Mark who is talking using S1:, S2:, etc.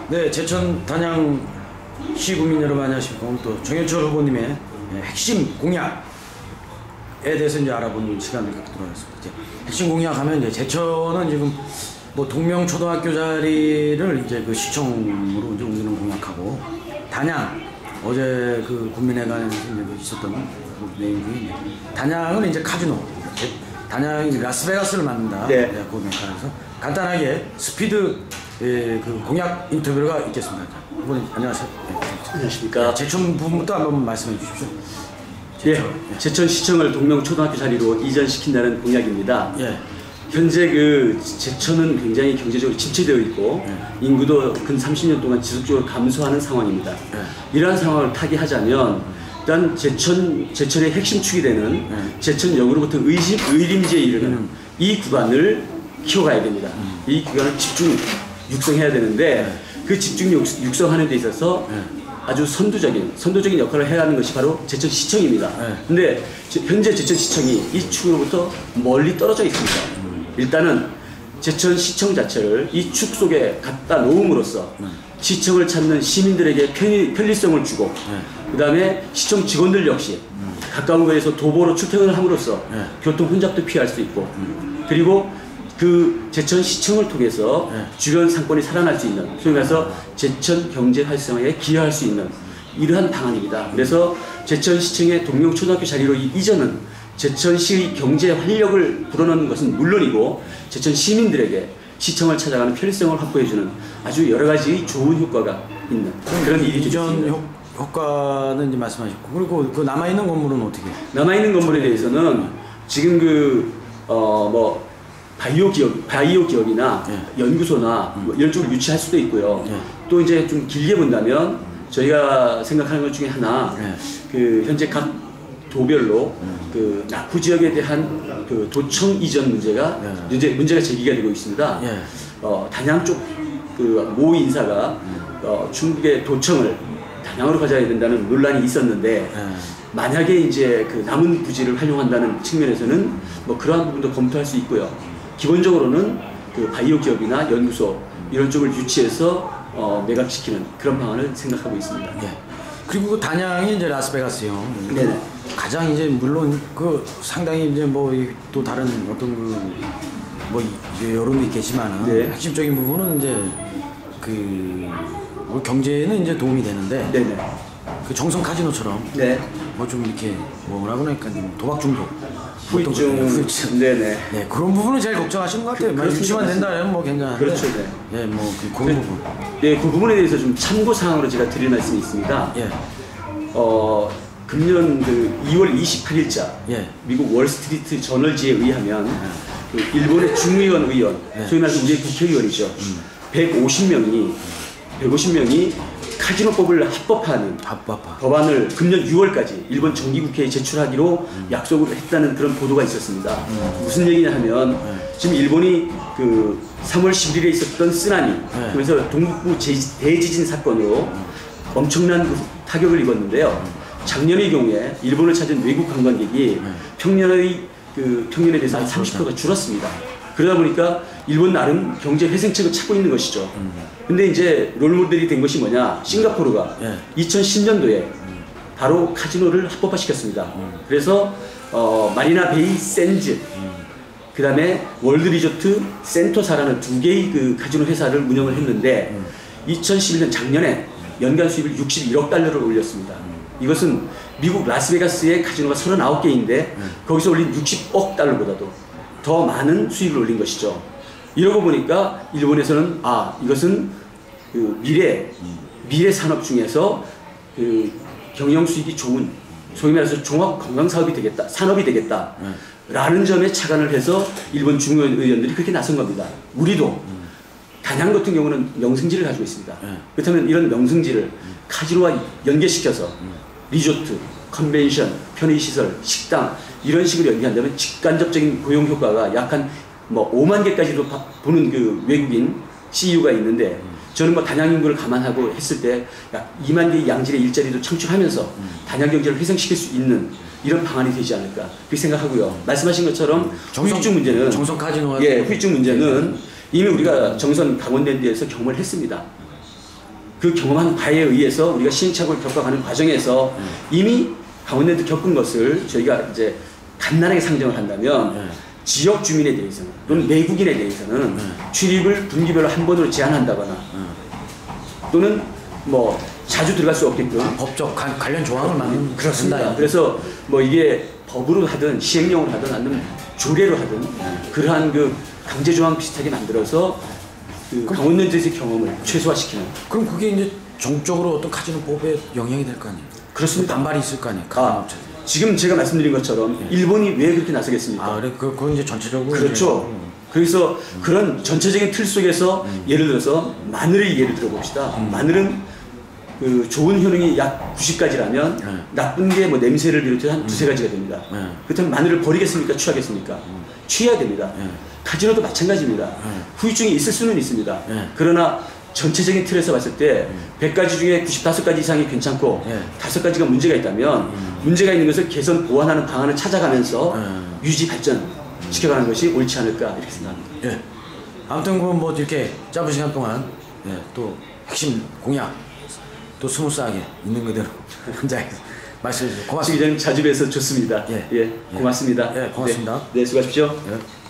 S1: 네, 제천 단양 시구민 여러분 안녕하십니까. 오늘 또 정현철 후보님의 핵심 공약에 대해서 이제 알아보는 시간을 갖도록 하겠습니다. 이제 핵심 공약하면 이제 제천은 지금 뭐 동명초등학교 자리를 이제 그 시청으로 이제 옮기는 공약하고, 단양 어제 그 국민회관에서 이제 있었던 그 내용 중에 단양은 이제 카지노, 단양이 라스베가스를 만든다.
S2: 네.
S1: 그 공약하면서 간단하게 스피드 그 공약 인터뷰가 있겠습니다. 후보님 안녕하세요. 네.
S2: 안녕하십니까.
S1: 제천 부분부터 한번 말씀해 주십시오.
S2: 제천시청을 동명초등학교 자리로 이전시킨다는 공약입니다.
S1: 예.
S2: 현재 그 제천은 굉장히 경제적으로 침체되어 있고 인구도 근 30년 동안 지속적으로 감소하는 상황입니다. 이러한 상황을 타개하자면 일단 제천의 핵심축이 되는 제천역으로부터 의림지에 이르는 이 구간을 키워가야 됩니다. 이 구간을 집중 육성해야 되는데 그 집중 육성하는 데 있어서 아주 선도적인 역할을 해야 하는 것이 바로 제천시청입니다. 근데 현재 제천시청이 이 축으로부터 멀리 떨어져 있습니다. 일단은 제천시청 자체를 이 축 속에 갖다 놓음으로써 시청을 찾는 시민들에게 편리성을 주고, 그 다음에 시청 직원들 역시 가까운 곳에서 도보로 출퇴근을 함으로써 교통 혼잡도 피할 수 있고, 그리고 그 제천시청을 통해서 주변 상권이 살아날 수 있는, 소위 말해서 제천 경제 활성화에 기여할 수 있는 이러한 방안입니다. 그래서 제천시청의 동명초등학교 자리로 이전은 제천시의 경제 활력을 불어넣는 것은 물론이고, 제천 시민들에게 시청을 찾아가는 편리성을 확보해주는 아주 여러 가지 좋은 효과가 있는 그런 일이
S1: 이전 효과는 이제 말씀하셨고, 그리고 그 남아있는 건물은 어떻게?
S2: 남아있는 건물에 대해서는 지금 뭐 바이오 기업이나 연구소나 뭐 이런 쪽을 유치할 수도 있고요. 또 이제 좀 길게 본다면 저희가 생각하는 것 중에 하나, 그 현재 각 도별로 그 낙후 지역에 대한 그 도청 이전 문제가 문제가 제기가 되고 있습니다. 단양 쪽 그 모 인사가 충북의 도청을 단양으로 가져야 된다는 논란이 있었는데, 만약에 이제 그 남은 부지를 활용한다는 측면에서는 뭐 그러한 부분도 검토할 수 있고요. 기본적으로는 그 바이오 기업이나 연구소 이런 쪽을 유치해서 매각시키는 그런 방안을 생각하고 있습니다.
S1: 그리고 그 단양이 이제 라스베가스요.
S2: 네네.
S1: 가장 이제 물론 그 상당히 이제 뭐 또 다른 어떤 그 뭐 여론도 있겠지만은 핵심적인 부분은 이제 그 경제에는 이제 도움이 되는데, 그 정성 카지노처럼 뭐 좀 이렇게 뭐라고 그러니까 도박 중독,
S2: 후유증, 네네.
S1: 네, 그런 부분은 제일 걱정하시는 것 같아요. 유지만 된다면 뭐 괜찮은데.
S2: 그렇죠,
S1: 네, 뭐 그 부분.
S2: 네, 그 부분에 대해서 좀 참고 사항으로 제가 드릴 말씀이 있습니다. 금년 그 2월 28일자 미국 월스트리트 저널지에 의하면 그 일본의 중의원 의원, 소위 말해서 우리의 국회의원이죠. 150명이 카지노법을 합법화하는 법안을 금년 6월까지 일본 정기국회에 제출하기로 약속을 했다는 그런 보도가 있었습니다. 무슨 얘기냐 하면 지금 일본이 그 3월 11일에 있었던 쓰나미, 그래서 동북부 대지진 사건으로 엄청난 그 타격을 입었는데요. 작년의 경우에 일본을 찾은 외국 관광객이 평년에 비해서 한 30%가 줄었습니다. 그러다 보니까 일본 나름 경제 회생책을 찾고 있는 것이죠. 근데 이제 롤모델이 된 것이 뭐냐? 싱가포르가 2010년도에 바로 카지노를 합법화시켰습니다. 그래서 마리나 베이 샌즈, 그 다음에 월드 리조트 센토사라는 두 개의 그 카지노 회사를 운영을 했는데 2011년 작년에 연간 수입을 61억 달러를 올렸습니다. 이것은 미국 라스베가스의 카지노가 39개인데 거기서 올린 60억 달러보다도 더 많은 수익을 올린 것이죠. 이러고 보니까 일본에서는 이것은 그 미래 산업 중에서 그 경영 수익이 좋은, 소위 말해서 종합 관광 산업이 되겠다 라는 점에 착안을 해서 일본 중의원들이 그렇게 나선 겁니다. 우리도 단양 같은 경우는 명승지를 가지고 있습니다. 그렇다면 이런 명승지를 카지노와 연계시켜서 리조트, 컨벤션, 편의시설, 식당 이런 식으로 연계한다면 직간접적인 고용 효과가 약 한 뭐 5만 개까지도 보는 그 외국인 CEO가 있는데, 저는 뭐 단양 인구를 감안하고 했을 때 약 2만 개의 양질의 일자리도 창출하면서 단양 경제를 회생시킬 수 있는 이런 방안이 되지 않을까 그렇게 생각하고요. 말씀하신 것처럼 후유증 문제는 후유증 문제는 이미 우리가 정선 강원랜드에서 경험을 했습니다. 그 경험한 바에 의해서 우리가 시행착오를 겪어가는 과정에서 이미 강원랜드 겪은 것을 저희가 이제 간단하게 상정을 한다면 지역 주민에 대해서는 또는 내국인에 대해서는 출입을 분기별로 한 번으로 제한한다거나 또는 뭐 자주 들어갈 수 없게끔
S1: 법적 관련 조항을 만든
S2: 그렇습니다. 그래서 뭐 이게 법으로 하든 시행령으로 하든 아니면 조례로 하든 그러한 그 강제 조항 비슷하게 만들어서 그 강원랜드에서의 경험을 최소화시키는.
S1: 그럼 그게 이제 정적으로 어떤 카지노법에 영향이 될 거 아니에요?
S2: 그렇습니다.
S1: 반발이 있을 거 아니에요?
S2: 지금 제가 말씀드린 것처럼 일본이 왜 그렇게 나서겠습니까?
S1: 그래 그건 이제 전체적으로
S2: 그렇죠. 그래서 그런 전체적인 틀 속에서 예를 들어서 마늘의 예를 들어봅시다. 마늘은 그 좋은 효능이 약 90가지라면 나쁜 게 뭐 냄새를 비롯해 한 두세 가지가 됩니다. 그렇다면 마늘을 버리겠습니까? 취하겠습니까? 취해야 됩니다. 카지노도 마찬가지입니다. 후유증이 있을 수는 있습니다. 그러나 전체적인 틀에서 봤을 때 100가지 중에 95가지 이상이 괜찮고 5가지가 문제가 있다면 문제가 있는 것을 개선 보완하는 방안을 찾아가면서 유지 발전 시켜가는 것이 옳지 않을까 이렇게 생각합니다.
S1: 예. 아무튼 뭐 이렇게 짧은 시간 동안 또 핵심 공약 또 스무스하게 있는 그대로 혼자 말씀해 주셔서 고맙습니다.
S2: 시기자님 자주 뵈서 좋습니다. 고맙습니다.
S1: 고맙습니다.
S2: 네, 수고하십시오.
S1: 예.